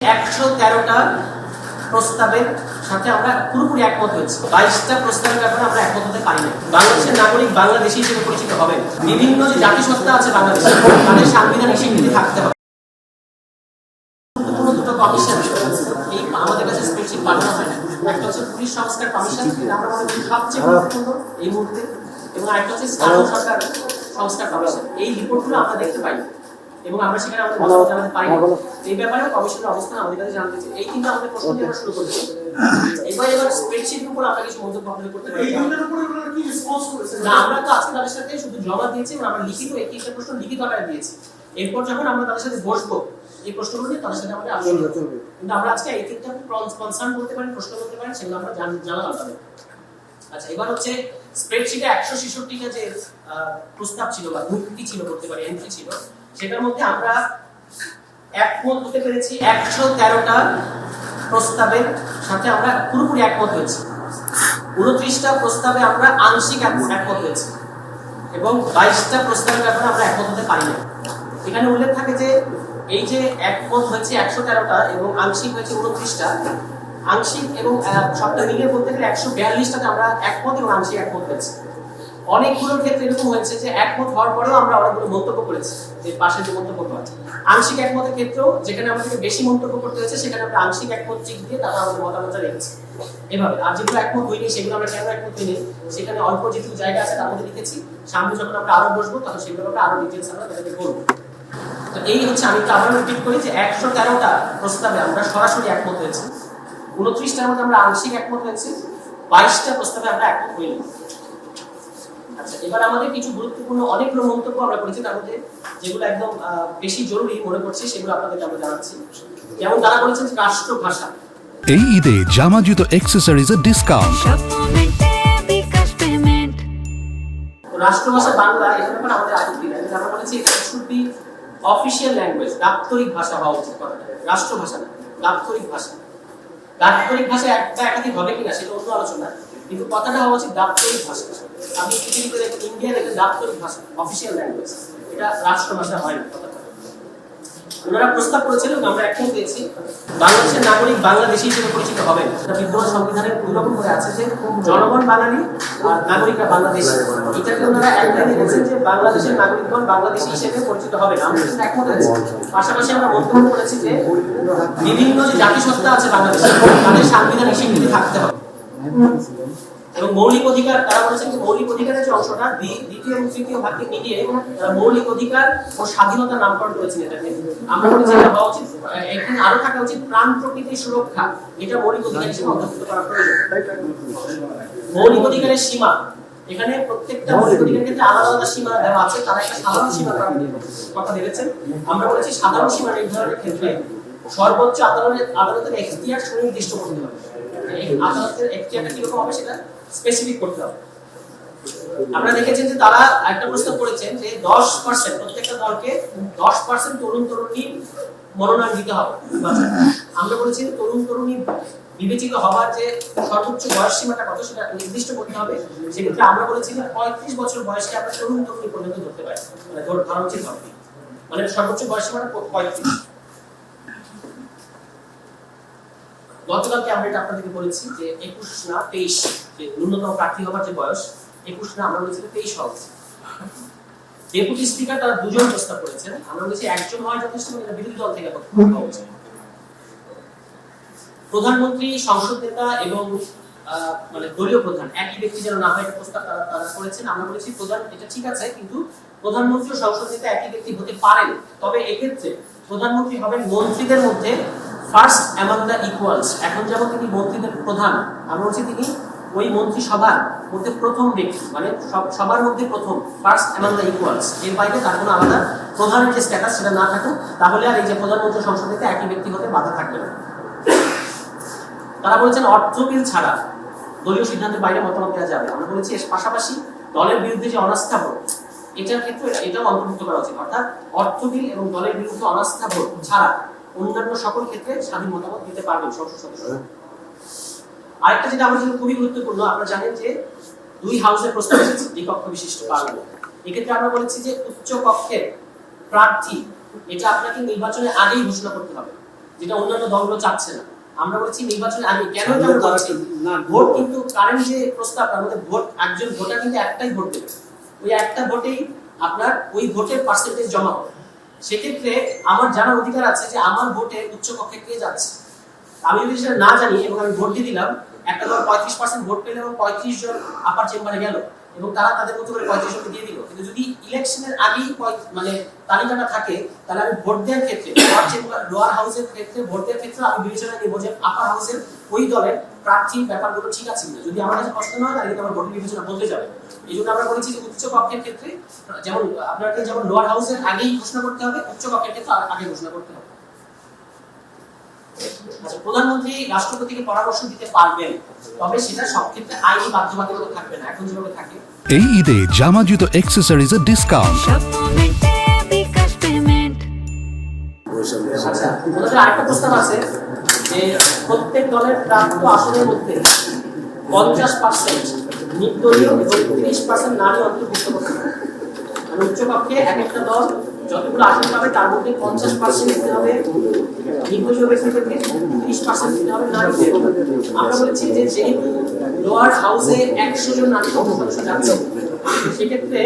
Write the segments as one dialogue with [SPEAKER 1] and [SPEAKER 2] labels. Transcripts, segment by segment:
[SPEAKER 1] 113টা প্রস্তাবের সাথে আমরা পুরোপুরি একমত হয়েছি। 22টা প্রস্তাবের ব্যাপারে আমরা একমত হতে পারি না। বাংলাদেশের নাগরিক বাংলাদেশী হিসেবে পরিচিত হবেন। বিভিন্ন যে জাতিসত্তা আছে বাংলাদেশে, তাদের সাংবিধানিক স্বীকৃতি থাকতে হবে। গুরুত্বপূর্ণ দুটো কমিশন এই আমাদের কাছে স্প্রেডশিট পাঠানো হয় না। একটা হচ্ছে পুলিশ সংস্কার কমিশন, আমরা মনে করি সবচেয়ে গুরুত্বপূর্ণ এই মুহূর্তে, এবং আরেকটা হচ্ছে স্থানীয় সরকার সংস্কার কমিশন। এই রিপোর্টগুলো আমরা দেখতে পাই এবং আমরা সেখানে আমাদের মতামত জানাতে পারি না। এই ব্যাপারে কমিশনের অবস্থান আমাদের কাছে জানতে চাই। এই কিন্তু আমাদের প্রশ্ন নিয়ে শুরু করেছি। এবার স্প্রেডশিটের উপর আমরা কিছু মন্তব্য আপনাদের করতে পারি। না, আমরা তো আজকে তাদের সাথে শুধু জমা দিয়েছি এবং আমরা লিখিত একটা প্রশ্ন লিখিত আকারে দিয়েছি। এরপর যখন আমরা তাদের সাথে বসবো এই প্রশ্নগুলো নিয়ে তাদের সাথে আমাদের আলোচনা করব। কিন্তু আমরা আজকে এই তিনটা কনসার্ন করতে পারি, প্রশ্ন করতে পারি, সেগুলো আমরা জানালাম তাদের। আচ্ছা, এবার হচ্ছে স্প্রেডশিটে 166টা যে প্রস্তাব ছিল বা যুক্তি ছিল করতে পারি, এন্ট্রি ছিল, সেটার মধ্যে আমরা একমত হতে পেরেছি 113টা প্রস্তাবের সাথে আমরা পুরোপুরি একমত হয়েছি। 29টা প্রস্তাবে আমরা আংশিক একমত হয়েছি এবং 22টা প্রস্তাবের ব্যাপারে আমরা একমত হতে পারি না। এখানে উল্লেখ থাকে যে এই যে একমত হয়েছে 113টা এবং আংশিক হয়েছে 29টা, আংশিক এবং সবটা মিলিয়ে বলতে গেলে 142টাতে আমরা একমত এবং আংশিক একমত হয়েছি। অনেকগুলোর ক্ষেত্রে এরকম হয়েছে যে একমত হওয়ার পরেও আমরা অনেকগুলো মন্তব্য করেছি, যে পাশে যে মন্তব্য আছে। আংশিক একমতের ক্ষেত্রেও যেখানে আমাদেরকে বেশি মন্তব্য করতে হয়েছে সেখানে আমরা আংশিক একমত চিক দিয়ে তারপর আমাদের মতামতটা রেখেছি এভাবে। আর যেগুলো একমত হয়নি সেগুলো আমরা কেন একমত হইনি সেখানে অল্প যেটুকু জায়গা আছে তার মধ্যে লিখেছি। সামনে যখন আমরা আরো বসবো তখন সেগুলো আমরা আরো ডিটেলস আমরা তাদেরকে বলবো। তো এই হচ্ছে, আমি আবার রিপিট করি যে 113টা প্রস্তাবে আমরা সরাসরি একমত হয়েছি, 29টার মধ্যে আমরা আংশিক একমত হয়েছি, 22টা প্রস্তাবে আমরা একমত হইনি। আচ্ছা, এবার আমাদের কিছু গুরুত্বপূর্ণ অনেকগুলো মন্তব্য আমরা করেছি, তার মধ্যে যেগুলো একদম বেশি জরুরি মনে করছি সেগুলো আপনাদেরকে আমরা জানাচ্ছি। যেমন তারা বলেছেন যে রাষ্ট্রভাষা।
[SPEAKER 2] এই ঈদে জামা জুতো অ্যাকসেসরিজের ডিসকাউন্ট।
[SPEAKER 1] রাষ্ট্রভাষা বাংলা, এর ব্যাপারে আমাদের আপত্তি নেই। আমরা বলেছি এটা শুড বি অফিশিয়াল ল্যাঙ্গুয়েজ, দাপ্তরিক ভাষা হওয়া উচিত। রাষ্ট্রভাষা না, দাপ্তরিক ভাষা। দাপ্তরিক ভাষা একটা একাধিক হবে কিনা সেটা অন্য আলোচনা, কিন্তু কথাটা হওয়া উচিত দাপ্তরিক ভাষা। আমি পৃথিবীতে ইন্ডিয়ার একটা দাপ্তরিক ভাষা, অফিশিয়াল ল্যাঙ্গুয়েজ, এটা রাষ্ট্রভাষা হয় না। ওনারা প্রস্তাব করেছিলেন, আমরা একমত হয়েছি, বাংলাদেশের নাগরিক বাংলাদেশী হিসেবে পরিচিত হবেন। এটা বিদ্যমান সংবিধানের দুই রকম করে আছে যে জনগণ বাঙালি আর নাগরিকরা বাংলাদেশী। এটাকে ওনারা একটাই দিয়েছেন যে বাংলাদেশের নাগরিকগণ বাংলাদেশী হিসেবে পরিচিত হবেন। আমরা সেটা একমত হয়েছি। পাশাপাশি আমরা মন্তব্য করেছি যে বিভিন্ন যে জাতিসত্তা আছে বাংলাদেশে, তাদের সাংবিধানিক স্বীকৃতি থাকতে হবে এবং মৌলিক অধিকার, তারা বলেছেন যে মৌলিক অধিকারের যে অংশটা দ্বিতীয় এবং তৃতীয় ভাগকে মিলিয়ে তারা মৌলিক অধিকার ও স্বাধীনতার নামকরণ করেছেন। এটাকে আমরা বলেছি এটা হওয়া উচিত, এখানে আরো থাকা উচিত প্রাণ প্রকৃতির সুরক্ষা, এটা মৌলিক অধিকার হিসেবে অন্তর্ভুক্ত করা প্রয়োজন। মৌলিক অধিকারের সীমা, এখানে প্রত্যেকটা মৌলিক অধিকারের ক্ষেত্রে আলাদা আলাদা সীমা দেওয়া আছে, তারা একটা সাধারণ সীমা কথা ভেবেছেন। আমরা বলেছি সাধারণ সীমা নির্ধারণের ক্ষেত্রে সর্বোচ্চ আদালতের এখতিয়ার সুনির্দিষ্ট করতে হবে। আদালতের এখতিয়ারটা কিরকম হবে সেটা স্পেসিফিক করতে হবে। আমরা দেখেছেন যে তারা একটা প্রস্তাব করেছেন যে 10% প্রত্যেকটা দলকে 10% তরুণ তরুণী মনোনয়ন দিতে হবে। আমরা বলেছি তরুণ তরুণী বিবেচিত হবার যে সর্বোচ্চ বয়স সীমাটা কত সেটা নির্দিষ্ট করতে হবে। সেক্ষেত্রে আমরা বলেছি যে 35 বছর বয়সে আমরা তরুণ তরুণী পর্যন্ত ধরতে পারি, মানে ধরা উচিত হবে, মানে সর্বোচ্চ বয়স সীমাটা 35। গতকালকে আমরা এটা আপনাদেরকে বলেছি যে 21 না 23, যে ন্যূনতম প্রার্থী হবার যে বয়স 21 না, আমরা বলেছি 23 হওয়া উচিত। ডেপুটি স্পিকার তারা দুজন প্রস্তাব করেছেন, আমরা বলেছি একজন হওয়া যথেষ্ট, এটা বিরোধী দল থেকে হওয়া উচিত। প্রধানমন্ত্রী, সংসদ নেতা এবং মানে দলীয় প্রধান একই ব্যক্তি যেন না হয় এটা প্রস্তাব তারা করেছেন। আমরা বলেছি প্রধান, এটা ঠিক আছে, কিন্তু প্রধানমন্ত্রী ও সংসদ নেতা একই ব্যক্তি হতে পারেন, তবে এক্ষেত্রে প্রধানমন্ত্রী হবেন মন্ত্রীদের মধ্যে ফার্স্ট অ্যামং দ্য ইকুয়ালস। এখন যেমন তিনি মন্ত্রীদের প্রধান, আমরা বলছি তিনি ওই মন্ত্রিসভার মধ্যে প্রথম ব্যক্তি, মানে সবার মধ্যে প্রথম, ফার্স্ট অ্যামং দ্য ইকুয়ালস। এর বাইরে তার কোনো আলাদা প্রধানের যে স্ট্যাটাস সেটা না থাকুক, তাহলে আর এই যে প্রধানমন্ত্রী সংসদ নেতা একই ব্যক্তি হতে বাধা থাকবে না। তারা বলেছেন অর্থ বিল ছাড়া দলীয় সিদ্ধান্তের বাইরে মতামত দেওয়া যাবে। আমরা বলেছি এর পাশাপাশি দলের বিরুদ্ধে যে অনাস্থা ভোট, এটার ক্ষেত্রে এটাও অন্তর্ভুক্ত করা উচিত। অর্থাৎ অর্থ বিল এবং দলের বিরুদ্ধে অনাস্থা ভোট ছাড়া অন্যান্য সকল ক্ষেত্রে স্বাধীন মতামত দিতে পারবেন সংসদ সদস্যরা। আরেকটা যেটা আমাদের জন্য খুবই গুরুত্বপূর্ণ, আপনারা জানেন যে 2 হাউসের প্রস্তাব এসেছে দ্বিকক্ষ বিশিষ্ট পার্লামেন্ট। এক্ষেত্রে আমরা বলেছি যে উচ্চ কক্ষের প্রার্থী এটা আপনাকে নির্বাচনের আগেই ঘোষণা করতে হবে। যেটা অন্যান্য দলগুলো চাচ্ছে না। আমরা বলেছি নির্বাচনের আগে কেন এটা আমরা বলছি না, ভোট কিন্তু কারেন্ট যে প্রস্তাব তার মধ্যে ভোট একজন ভোটার কিন্তু একটাই ভোট দেবে, ওই একটা ভোটেই আপনার ওই ভোটের পার্সেন্টেজ জমা হবে। সেক্ষেত্রে আমার জানার অধিকার আছে যে আমার ভোটে উচ্চ কক্ষে কে যাচ্ছে। আমি যদি সেটা না জানি এবং আমি ভোট দিয়ে দিলাম, একটা দল 35% ভোট পেলে এবং 35 জন আপার চেম্বারে গেল এবং তারা তাদের মতো করে 35 জনকে দিয়ে দিল। কিন্তু যদি ইলেকশনের আগেই মানে তালিকাটা থাকে, তাহলে আমি ভোট দেওয়ার ক্ষেত্রে লোয়ার হাউসের ক্ষেত্রে ভোট দেওয়ার ক্ষেত্রে আমি বিবেচনা নেব যে আপার হাউসের ওই দলের প্রার্থীর ব্যাপারগুলো ঠিক আছে কিনা। যদি আমার কাছে পছন্দ হয় তাহলে আমার ভোটের বিবেচনা বদলে যাবে। এই জন্য আমরা বলেছি যে উচ্চ কক্ষের ক্ষেত্রে যেমন আপনাকে যেমন লোয়ার হাউসের আগেই ঘোষণা করতে হবে, উচ্চ কক্ষের ক্ষেত্রে আগে ঘোষণা করতে হবে। প্রধানমন্ত্রী রাষ্ট্রপতিকে পরামর্শ দিতে পারবেন, তবে সেটা সব ক্ষেত্রে আইনি বাধ্যবাধকতা থাকবে না, এখন যেভাবে থাকে।
[SPEAKER 2] এই ঈদে জামা জুতো অ্যাক্সেসরিজের ডিসকাউন্ট।
[SPEAKER 1] আচ্ছা, ওদের আরেকটা প্রস্তাব আছে যে প্রত্যেক দলের প্রাপ্ত আসনের মধ্যে 50% নির্দলীয় এবং 30% নারী অন্তর্ভুক্ত করতে হবে। মানে উচ্চকক্ষে এক একটা দল যতগুলো আসন পাবে তার মধ্যে 50% দিতে হবে নির্দলীয় ব্যক্তি থেকে, 30% দিতে হবে নারীদের। আমরা বলেছি যে যেহেতু লোয়ার হাউসে 100 জন নারী সদস্য যাচ্ছে, সেক্ষেত্রে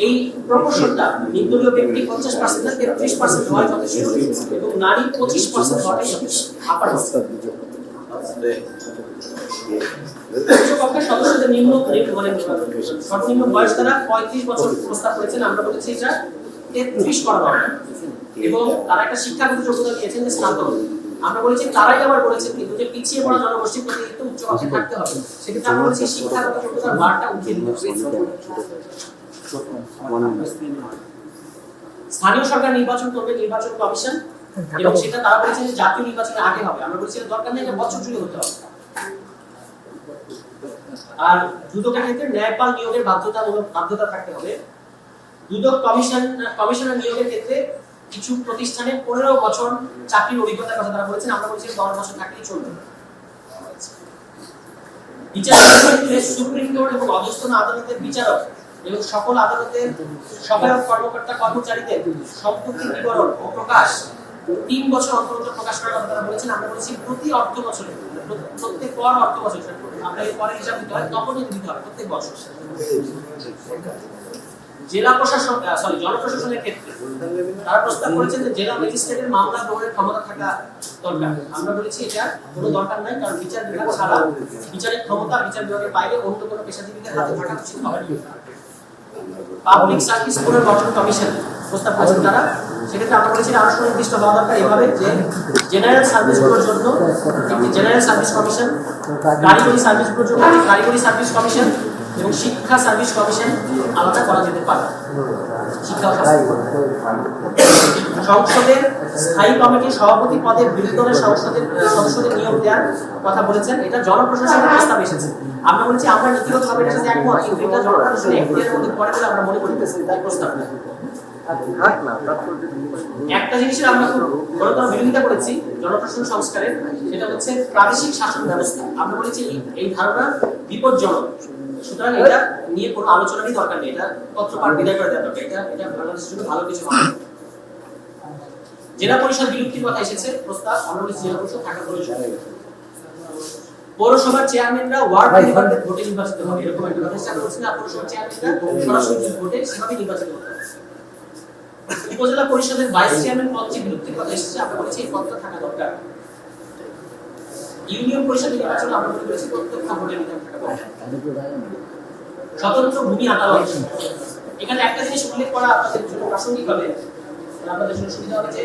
[SPEAKER 1] এই প্রপোর্শনটা নির্দলীয় ব্যক্তি 50% না 33% হয় যথেষ্ট, এবং নারী 25% হওয়াটাই যথেষ্ট। আপার উচ্চকক্ষের সদস্যদের নিম্ন মানে সর্বনিম্ন বয়স তারা 35 বছর প্রস্তাব করেছেন। আমরা বলেছি এটা 33 করা দরকার, এবং তারা একটা শিক্ষাগত যোগ্যতা দিয়েছেন যে স্নাতক। আমরা বলেছি তারাই আবার বলেছেন কিন্তু যে পিছিয়ে পড়া জনগোষ্ঠীর প্রতি একটু উচ্চকক্ষে থাকতে হবে, সেক্ষেত্রে আমরা বলেছি শিক্ষাগত যোগ্যতার মানটা উঠিয়ে দিতে হবে। স্থানীয় সরকার নির্বাচন করবে নির্বাচন কমিশন, এবং সেটা তারা বলেছেন যে জাতীয় নির্বাচনের আগে হবে। আমরা বলেছি দরকার নেই, এটা বছর জুড়ে হতে হবে। আর দুদকের ক্ষেত্রে ন্যায়পাল নিয়োগের বাধ্যতা থাকতে হবে। দুদক কমিশনার নিয়োগের ক্ষেত্রে কিছু প্রতিষ্ঠানে 15 বছর চাকরির অভিজ্ঞতার কথা তারা বলেছেন। আমরা বলেছি 10 বছর থাকলেই চলবে। বিচারের ক্ষেত্রে সুপ্রিম কোর্ট এবং অধস্তন আদালতের বিচারক এবং সকল আদালতের সহায়ক কর্মকর্তা কর্মচারীদের সম্পত্তির বিবরণ ও প্রকাশ 3 বছর অন্তর প্রকাশ করার কথা তারা বলেছেন। আমরা বলেছি প্রতি অর্থ বছরে, প্রত্যেক অর্থ বছর আমরা এই পরে হিসাব দিতে হয়, তখনই দিতে হবে প্রত্যেক বছর। জেলা প্রশাসন জনপ্রশাসনের ক্ষেত্রে তারা প্রস্তাব করেছেন যে জেলা ম্যাজিস্ট্রেটের মামলা গ্রহণের ক্ষমতা থাকা দরকার। আমরা বলেছি এটা কোনো দরকার নাই, কারণ বিচার বিভাগ ছাড়া বিচারের ক্ষমতা বিচার বিভাগের বাইরে অন্য কোনো পেশাজীবীদের হাতে থাকা উচিত হবে। পাবলিক সার্ভিস পুনর্গঠন কমিশন প্রস্তাব করেছেন তারা, সেক্ষেত্রে আমরা বলেছি আরো সুনির্দিষ্ট হওয়া দরকার এভাবে যে জেনারেল সার্ভিসগুলোর জন্য একটি জেনারেল সার্ভিস কমিশন, কারিগরি সার্ভিসগুলোর জন্য একটি কারিগরি সার্ভিস কমিশন এবং শিক্ষা সার্ভিস কমিশন আলাদা করা যেতে পারে। শিক্ষা সংসদের স্থায়ী কমিটির সভাপতি পদে বিরোধী দলের সদস্যদের নিয়োগ দেওয়ার কথা বলেছেন। এটা জনপ্রশাসনের প্রস্তাব এসেছে। আমরা বলছি আমরা নীতিগতভাবে এটার সাথে একমত, কিন্তু এটা জনপ্রশাসনের এখতিয়ারের মধ্যে পড়ে বলে আমরা মনে করি তাই প্রস্তাব না। একটা জিনিসের আমরা খুব বড়তর বিরোধিতা করেছি জনপ্রশাসন সংস্কারের, সেটা হচ্ছে প্রাদেশিক শাসন ব্যবস্থা। আমরা বলেছি এই ধারণা বিপজ্জনক, সুতরাং এটা নিয়ে কোনো আলোচনারই দরকার নেই, এটা পত্রপাঠ বিদায় করে দেওয়া দরকার। এটা বাংলাদেশের জন্য ভালো কিছু হবে। জেলা পরিষদ বিলুপ্তির কথা এসেছে প্রস্তাব, আমরা বলেছি জেলা পরিষদ থাকা প্রয়োজন। পৌরসভার চেয়ারম্যানরা ওয়ার্ড মেম্বারদের ভোটে নির্বাচিত হবে, এরকম একটা কথা চেষ্টা করছি না। পৌরসভার চেয়ারম্যানরা সরাসরি ভোটে সেভাবে নির্বাচিত হতে হবে। উপজেলা পরিষদের ভাইস চেয়ারম্যান পদটি বিলুপ্তির কথা এসেছে, আমরা বলেছি এই পদটা থাকা দরকার। ইউনিয়ন পরিষদ নির্বাচনে আমরা বলেছি প্রত্যক্ষ ভোটের বিধান থাকা দরকার। স্বতন্ত্র ভূমি আদালত, এখানে একটা জিনিস উল্লেখ করা আপনাদের জন্য প্রাসঙ্গিক হবে, আপনাদের জন্য সুবিধা হবে যে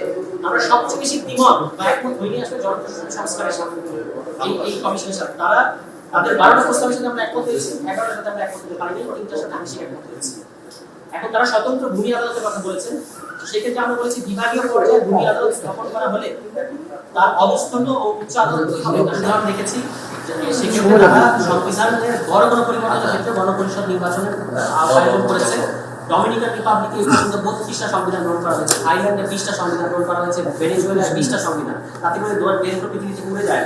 [SPEAKER 1] আমরা সবচেয়ে বেশি দ্বিমত বা একমত হইনি আসলে জনপ্রশাসন সংস্কারের সাথে এই কমিশনের সাথে। তারা তাদের 12টা প্রস্তাবের সাথে আমরা একমত হয়েছি, 11টার সাথে আমরা একমত হতে পারিনি, 3টার সাথে আংশিক একমত হয়েছি। এখন তারা স্বতন্ত্র ভূমি আদালতের কথা বলেছেন, সেক্ষেত্রে আমরা বলেছি বিভাগীয় পর্যায়ে ভূমি আদালত স্থাপন করা হলে তার অবস্থান ও উচ্চ আদালত হবে। উদাহরণ দেখেছি সেক্ষেত্রে তারা সংবিধানের বড় কোনো পরিবর্তনের ক্ষেত্রে গণপরিষদ নির্বাচনের আয়োজন করেছে। ডমিনিকান রিপাবলিকে এই পর্যন্ত 32টা সংবিধান গ্রহণ করা হয়েছে, থাইল্যান্ডে 20টা সংবিধান গ্রহণ করা হয়েছে, ভেনেজুয়েলায় 20টা সংবিধান, তাতে করে দেশ পৃথিবীতে ঘুরে যায়।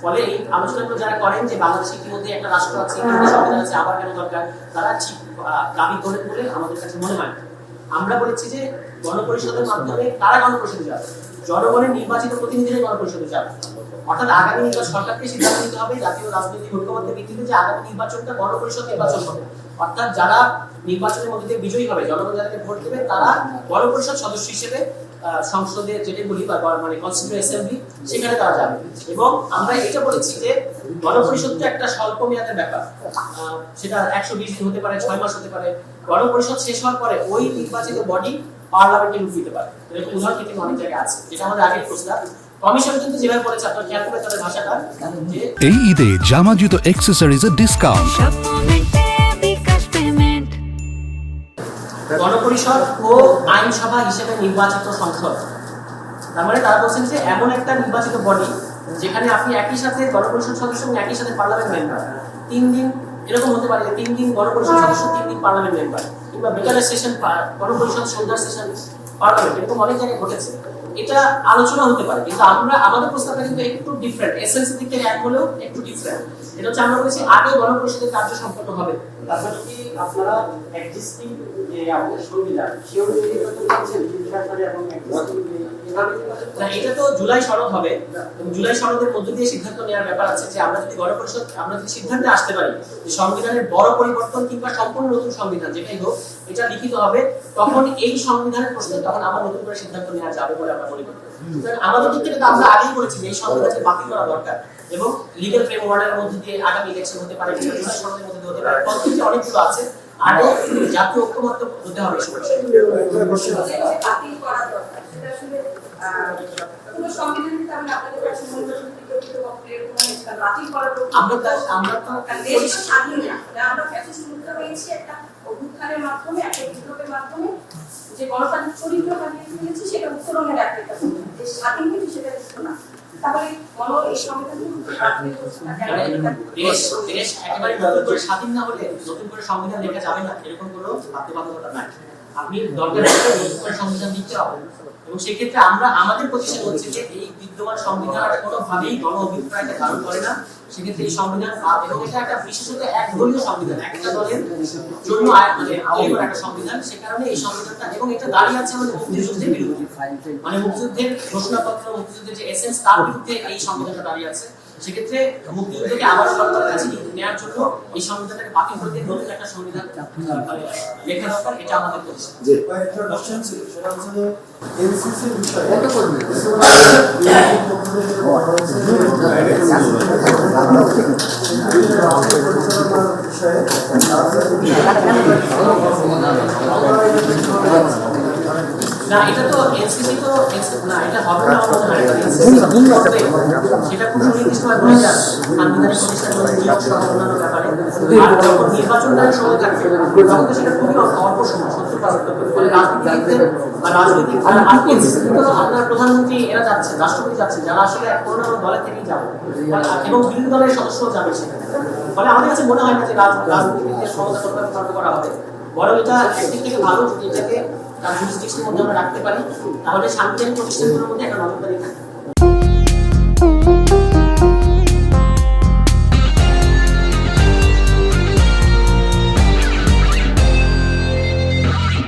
[SPEAKER 1] ফলে এই আলোচনাগুলো যারা করেন যে বাংলাদেশের ইতিমধ্যে একটা রাষ্ট্র আছে, একটা সংবিধান আছে, আবার কেন দরকার, তারা ঠিক দাবি করেন বলে আমাদের কাছে মনে হয়। আমরা বলেছি যে গণপরিষদের মাধ্যমে কারা গণপরিষদে যাবে, জনগণের নির্বাচিত প্রতিনিধিরা গণপরিষদে যাবে। অর্থাৎ আগামী নির্বাচন সরকারকে সিদ্ধান্ত নিতে হবে জাতীয় রাজনৈতিক ঐক্যমত্যের ভিত্তিতে যে আগামী নির্বাচনটা গণপরিষদ নির্বাচন হবে। অর্থাৎ যারা নির্বাচনের মধ্যে দিয়ে বিজয়ী হবে, জনগণ যাদেরকে ভোট দেবে, তারা গণপরিষদ সদস্য হিসেবে সংসদে যেটা বলি বা মানে কনস্টিটিউয়েন্ট অ্যাসেম্বলি সেখানে তারা যাবে। এবং আমরা এটা বলেছি যে গণপরিষদটা একটা স্বল্প মেয়াদের ব্যাপার, সেটা 120 দিন হতে পারে, 6 মাস হতে পারে। গণপরিষদ শেষ হওয়ার পরে ওই নির্বাচিত বডি পার্লামেন্টে রূপ দিতে পারে। এরকম উদাহরণ কিন্তু অনেক জায়গায় আছে, যেটা আমাদের আগের প্রস্তাব। কমিশন কিন্তু যেভাবে বলেছে, আপনারা খেয়াল করে তাদের ভাষাটা যে
[SPEAKER 2] এই ঈদে জামা জুতো অ্যাক্সেসরিজের ডিসকাউন্ট।
[SPEAKER 1] গণপরিষদ ও আইনসভা হিসেবে নির্বাচিত সংসদ, তার মানে তারা বলছেন যে এমন একটা নির্বাচিত বডি যেখানে আপনি একই সাথে গণপরিষদ সদস্য এবং একই সাথে পার্লামেন্ট মেম্বার, 3 দিন এরকম হতে পারে যে 3 দিন গণপরিষদ সদস্য, 3 দিন পার্লামেন্ট মেম্বার, কিংবা বিকালের সেশন গণপরিষদ, সন্ধ্যার সেশন পার্লামেন্ট, এরকম অনেক জায়গায় ঘটেছে। এটা আলোচনা হতে পারে, কিন্তু আমরা আমাদের প্রস্তাবটা কিন্তু একটু ডিফারেন্ট, এসেন্স দিক থেকে এক হলেও একটু ডিফারেন্ট। এটা হচ্ছে আমরা বলেছি আগে গণপরিষদের কার্য সম্পন্ন হবে। তারপরে কি আপনারা এক্সিস্টিং যে আমাদের সংবিধান সেই অনুযায়ী করছেন সরকারি এবং এক্সিস্টিং এটা তো জুলাই সনদ হবে, এবং জুলাই সনদের মধ্য দিয়ে সিদ্ধান্ত নেওয়ার ব্যাপার আছে যে আমরা যদি গণপরিষদ, আমরা যদি সিদ্ধান্তে আসতে পারি যে সংবিধানের বড় পরিবর্তন কিংবা সম্পূর্ণ নতুন সংবিধান যেটাই হোক এটা লিখিত হবে, তখন এই সংবিধানের প্রশ্নে তখন আবার নতুন করে সিদ্ধান্ত নেওয়া যাবে বলে আমরা মনে করি। আমাদের দিক থেকে তো আমরা আগেই বলেছি যে এই সংবিধানকে বাতিল করা দরকার, এবং লিগ্যাল ফ্রেমওয়ার্কের মধ্যে দিয়ে আগামী ইলেকশন হতে পারে, জুলাই সনদের মধ্যে হতে পারে, পদ্ধতি অনেকগুলো আছে। আগে জাতীয় ঐক্যমত্য হতে হবে এই বিষয়ে।
[SPEAKER 3] বাতিল করা দরকার, সেটা আসলে পুরো সংবিধান থেকে আমরা আপনাদের কাছে মনে করি বাতিল করার
[SPEAKER 1] আমরা তো
[SPEAKER 3] দেশ স্বাধীন না, আমরা ফ্যাসিস্ট মুক্ত হয়েছি একটা অভ্যুত্থানের মাধ্যমে, একটা বিপ্লবের মাধ্যমে যে গণতান্ত্রিক চরিত্র হারিয়ে ফেলেছি, সেটা উত্তরণের একটা দেশ স্বাধীন কিন্তু সেটা দিত না। তাহলে এই সংবিধান
[SPEAKER 1] দেশ একেবারে নতুন করে স্বাধীন না হলে নতুন করে সংবিধান লেখা যাবে না, এরকম কোনো বাধ্যবাধকতা নাই। আপনি দরকার নতুন করে সংবিধান দিতে হবে, এবং সেক্ষেত্রে আমরা আমাদের পজিশন হচ্ছে যে এই বিদ্যমান সংবিধান কোনোভাবেই গণ অভিপ্রায়কে ধারণ করে না। সেক্ষেত্রে এই সংবিধান, এবং এটা একটা বিশেষত এক দলীয় সংবিধান, একটা দলের জন্য একটা সংবিধান। সে কারণে এই সংবিধানটা, এবং এটা দাঁড়িয়ে আছে আমাদের মুক্তিযুদ্ধের বিরুদ্ধে, মানে মুক্তিযুদ্ধের ঘোষণাপত্র, মুক্তিযুদ্ধের যে এসেন্স, তার বিরুদ্ধে এই সংবিধানটা দাঁড়িয়ে আছে। সেক্ষেত্রে মুক্তিযুদ্ধকে আবার সরকারের কাছে নেওয়ার জন্য এই সংবিধানটাকে বাতিল করে দিয়ে নতুন একটা সংবিধান লেখা দরকার, এটা আমাদের পজিশন।
[SPEAKER 4] একটা কোশ্চেন ছিল, সেটা হচ্ছে এনসিসির বিষয়ে
[SPEAKER 1] না, এটা তো এনসিসি তো না, এটা হবে না সেটা খুব নির্দিষ্টভাবে বলে যায় সাংবিধানিক প্রতিষ্ঠানগুলো নিয়োগ সহ অন্যান্য ব্যাপারে। আর যখন নির্বাচনটা সময় থাকবে তখন তো সেটা খুবই অল্প সময়, 70% ফলে রাজনীতিবিদদের বা রাজনৈতিক আপনার প্রধানমন্ত্রী এরা যাচ্ছেন, রাষ্ট্রপতি যাচ্ছেন, যারা আসলে কোনো না কোনো দলের থেকেই যাবে, এবং বিরোধী দলের সদস্যও যাবে সেখানে। ফলে আমাদের কাছে মনে হয় না যে রাজনীতিবিদদের ক্ষমতা কতটা করা হবে, বরং এটা একদিক থেকে ভালো যদি এটাকে তার জুরিসডিকশনের মধ্যে আমরা রাখতে পারি, তাহলে সাংবিধানিক প্রতিষ্ঠানগুলোর মধ্যে একটা নজরদারি থাকে।